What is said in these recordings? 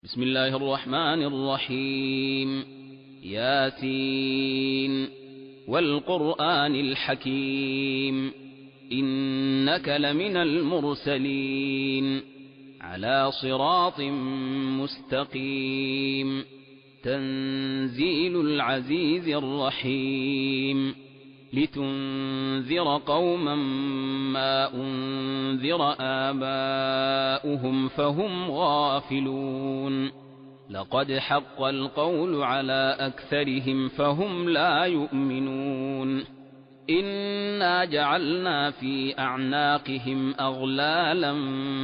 بسم الله الرحمن الرحيم ياسين والقرآن الحكيم إنك لمن المرسلين على صراط مستقيم تنزيل العزيز الرحيم لتنذر قوما ما أنذر آباؤهم فهم غافلون لقد حق القول على أكثرهم فهم لا يؤمنون إنا جعلنا في أعناقهم أغلالا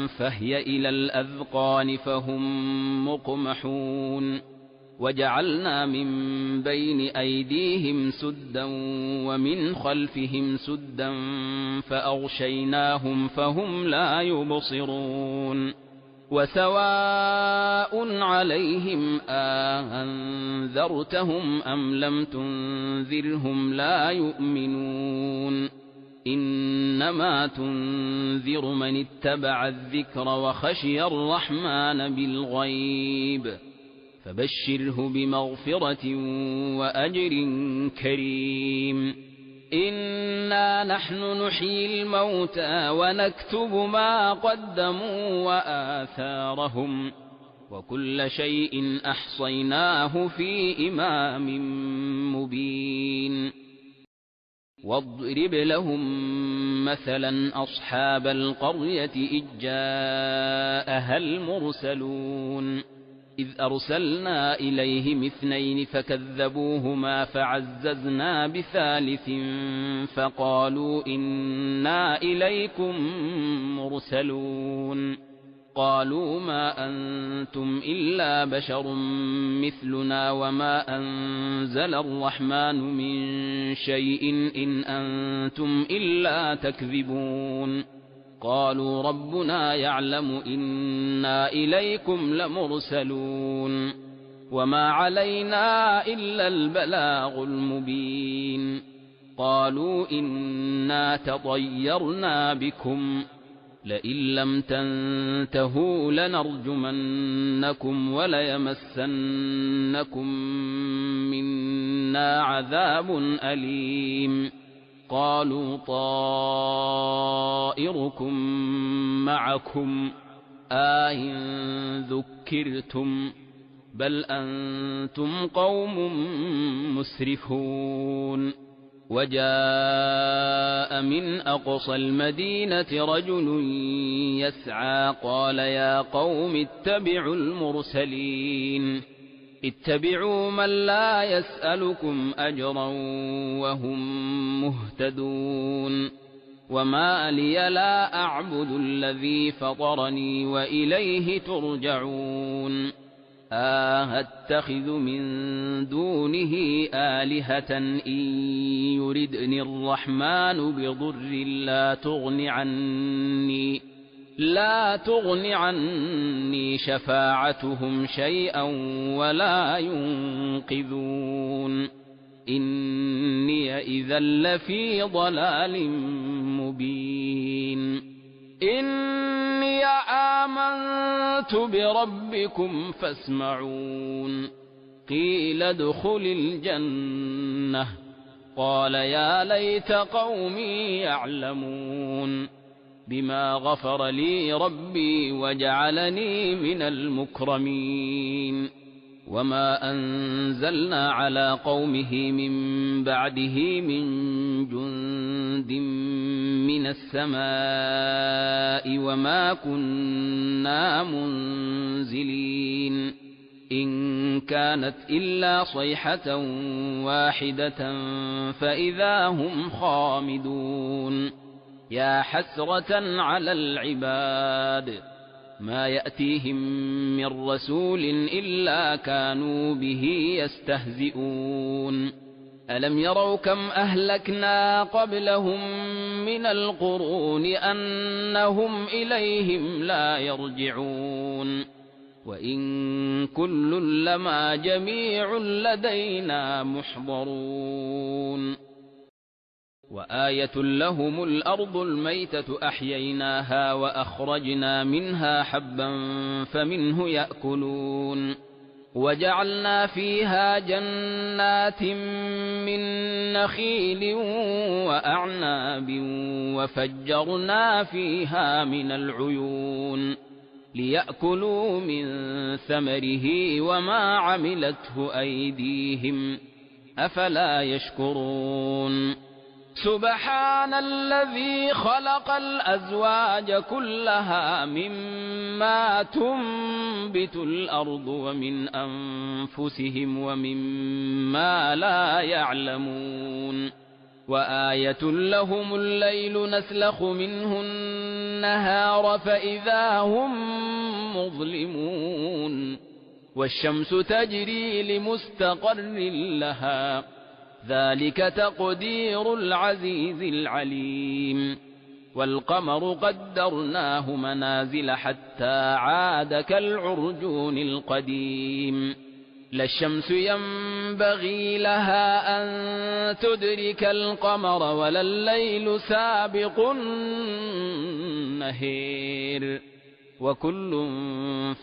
فهي إلى الأذقان فهم مقمحون وجعلنا من بين أيديهم سدا ومن خلفهم سدا فأغشيناهم فهم لا يبصرون وسواء عليهم أنذرتهم أم لم تنذرهم لا يؤمنون إنما تنذر من اتبع الذكر وخشي الرحمن بالغيب فبشره بمغفرة وأجر كريم إنا نحن نحيي الموتى ونكتب ما قدموا وآثارهم وكل شيء أحصيناه في إمام مبين واضرب لهم مثلا أصحاب القرية إذ جاءها المرسلون إذ أرسلنا إليهم اثنين فكذبوهما فعززنا بثالث فقالوا إنا إليكم مرسلون قالوا ما أنتم إلا بشر مثلنا وما أنزل الرحمن من شيء إن أنتم إلا تكذبون قالوا ربنا يعلم إنا إليكم لمرسلون وما علينا إلا البلاغ المبين قالوا إنا تطيرنا بكم لئن لم تنتهوا لنرجمنكم وليمسنكم منا عذاب أليم قالوا طائركم معكم أئن ذكرتم بل أنتم قوم مسرفون وجاء من أقصى المدينة رجل يسعى قال يا قوم اتبعوا المرسلين اتبعوا من لا يسألكم أجرا وهم مهتدون وما لي لا أعبد الذي فطرني وإليه ترجعون أتخذ من دونه آلهة إن يردني الرحمن بضر لا تغن عني شفاعتهم شيئا ولا ينقذون إني إذا لفي ضلال مبين إني آمنت بربكم فاسمعون قيل ادخل الجنة قال يا ليت قومي يعلمون بما غفر لي ربي وجعلني من المكرمين وما أنزلنا على قومه من بعده من جند من السماء وما كنا منزلين إن كانت إلا صيحة واحدة فإذا هم خامدون يا حسرة على العباد ما يأتيهم من رسول إلا كانوا به يستهزئون ألم يروا كم أهلكنا قبلهم من القرون أنهم إليهم لا يرجعون وإن كل لما جميع لدينا محضرون وآية لهم الأرض الميتة أحييناها وأخرجنا منها حبا فمنه يأكلون وجعلنا فيها جنات من نخيل وأعناب وفجرنا فيها من العيون ليأكلوا من ثمره وما عملته أيديهم أفلا يشكرون سبحان الذي خلق الأزواج كلها مما تنبت الأرض ومن أنفسهم ومما لا يعلمون وآية لهم الليل نسلخ منه النهار فإذا هم مظلمون والشمس تجري لمستقر لها ذلك تقدير العزيز العليم والقمر قدرناه منازل حتى عاد كالعرجون القديم لا الشمس ينبغي لها أن تدرك القمر ولا الليل سابق النهار وكل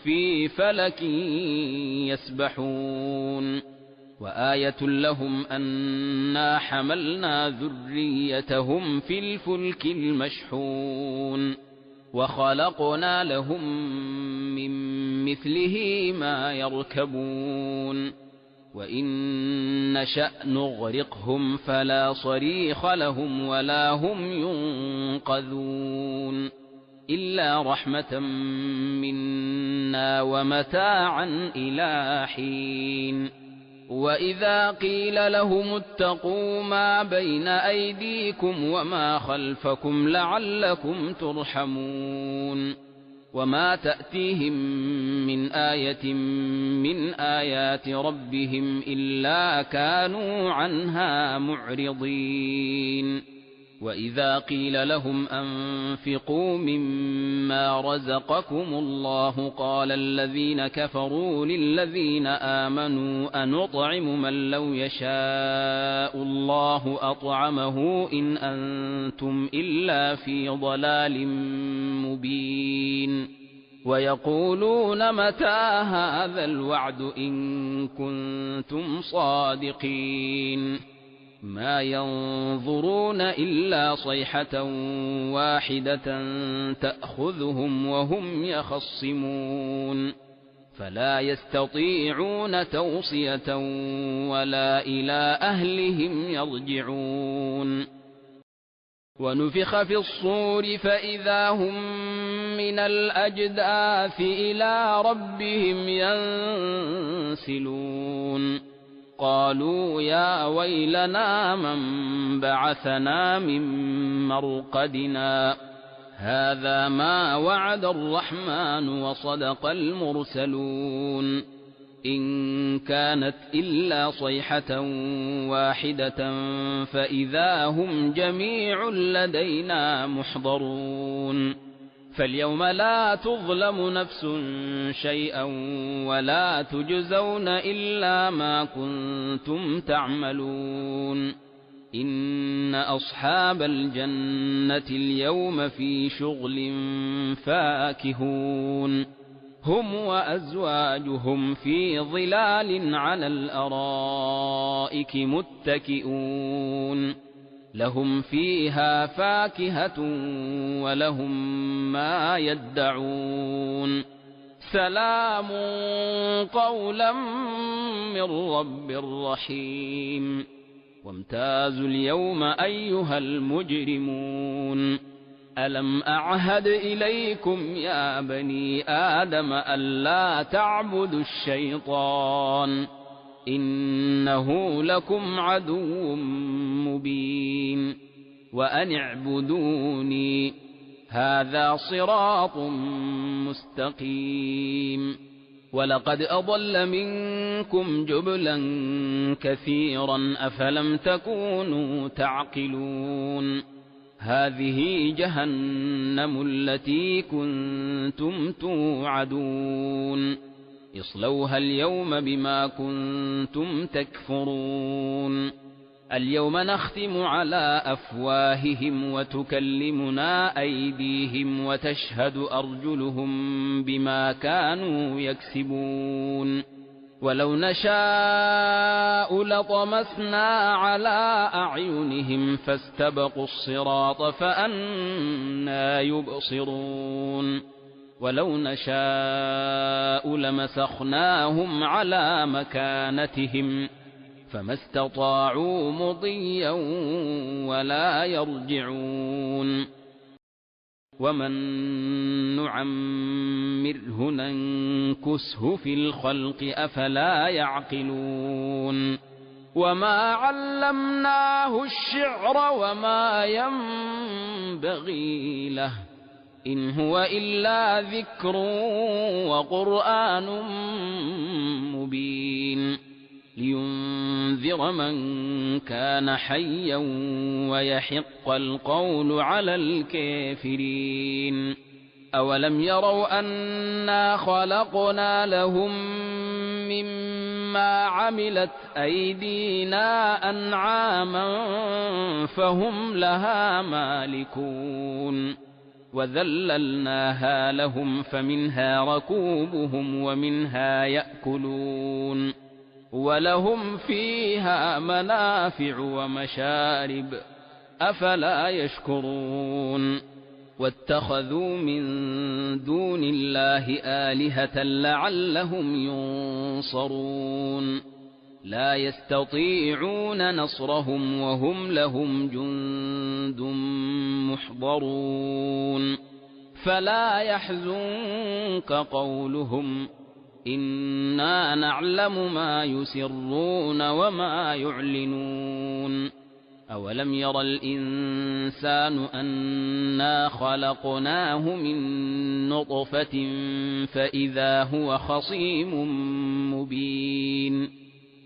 في فلك يسبحون وآية لهم أنا حملنا ذريتهم في الفلك المشحون وخلقنا لهم من مثله ما يركبون وإن نشأ نغرقهم فلا صريخ لهم ولا هم ينقذون إلا رحمة منا ومتاعا إلى حين وإذا قيل لهم اتقوا ما بين أيديكم وما خلفكم لعلكم ترحمون وما تأتيهم من آية من آيات ربهم إلا كانوا عنها معرضين وإذا قيل لهم أنفقوا مما رزقكم الله قال الذين كفروا للذين آمنوا أنطعم من لو يشاء الله أطعمه إن أنتم إلا في ضلال مبين ويقولون متى هذا الوعد إن كنتم صادقين ما ينظرون إلا صيحة واحدة تأخذهم وهم يخصمون فلا يستطيعون توصية ولا إلى أهلهم يرجعون ونفخ في الصور فإذا هم من الأجداث إلى ربهم ينسلون قالوا يا ويلنا من بعثنا من مرقدنا هذا ما وعد الرحمن وصدق المرسلون إن كانت إلا صيحة واحدة فإذا هم جميع لدينا محضرون فاليوم لا تظلم نفس شيئا ولا تجزون إلا ما كنتم تعملون إن أصحاب الجنة اليوم في شغل فاكهون هم وأزواجهم في ظلال على الأرائك متكئون لهم فيها فاكهة ولهم ما يدعون سلام قولا من رب رحيم وامتازوا اليوم أيها المجرمون ألم أعهد إليكم يا بني آدم ألا تعبدوا الشيطان إنه لكم عدو مبين وأن اعبدوني هذا صراط مستقيم ولقد أضل منكم جبلا كثيرا أفلم تكونوا تعقلون هذه جهنم التي كنتم توعدون اصلوها اليوم بما كنتم تكفرون اليوم نختم على أفواههم وتكلمنا أيديهم وتشهد أرجلهم بما كانوا يكسبون ولو نشاء لطمسنا على أعينهم فاستبقوا الصراط فأنى يبصرون ولو نشاء لمسخناهم على مكانتهم فما استطاعوا مضيا ولا يرجعون ومن نعمره ننكسه في الخلق أفلا يعقلون وما علمناه الشعر وما ينبغي له إن هو إلا ذكر وقرآن مبين لينذر من كان حيا ويحق القول على الكافرين أولم يروا أنا خلقنا لهم مما عملت أيدينا أنعاما فهم لها مالكون وذللناها لهم فمنها ركوبهم ومنها يأكلون ولهم فيها منافع ومشارب أفلا يشكرون واتخذوا من دون الله آلهة لعلهم ينصرون لا يستطيعون نصرهم وهم لهم جند محضرون فلا يحزنك قولهم إنا نعلم ما يسرون وما يعلنون أولم ير الإنسان أنا خلقناه من نطفة فإذا هو خصيم مبين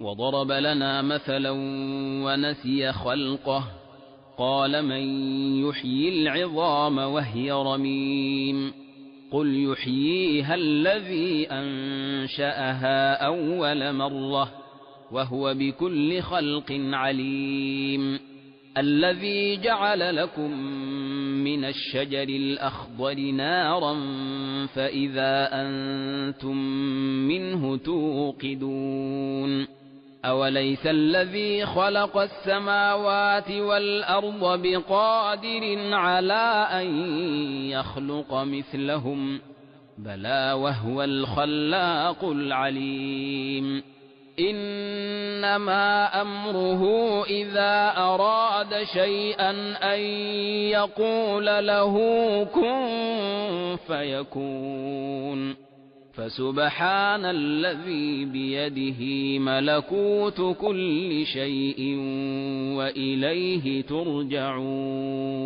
وضرب لنا مثلا ونسي خلقه قال من يحيي العظام وهي رميم قل يحييها الذي أنشأها أول مرة وهو بكل خلق عليم الذي جعل لكم من الشجر الأخضر نارا فإذا أنتم منه توقدون أوليس الذي خلق السماوات والأرض بقادر على أن يخلق مثلهم بلى وهو الخلاق العليم إنما أمره إذا أراد شيئا أن يقول له كن فيكون فسبحان الذي بيده ملكوت كل شيء وإليه ترجعون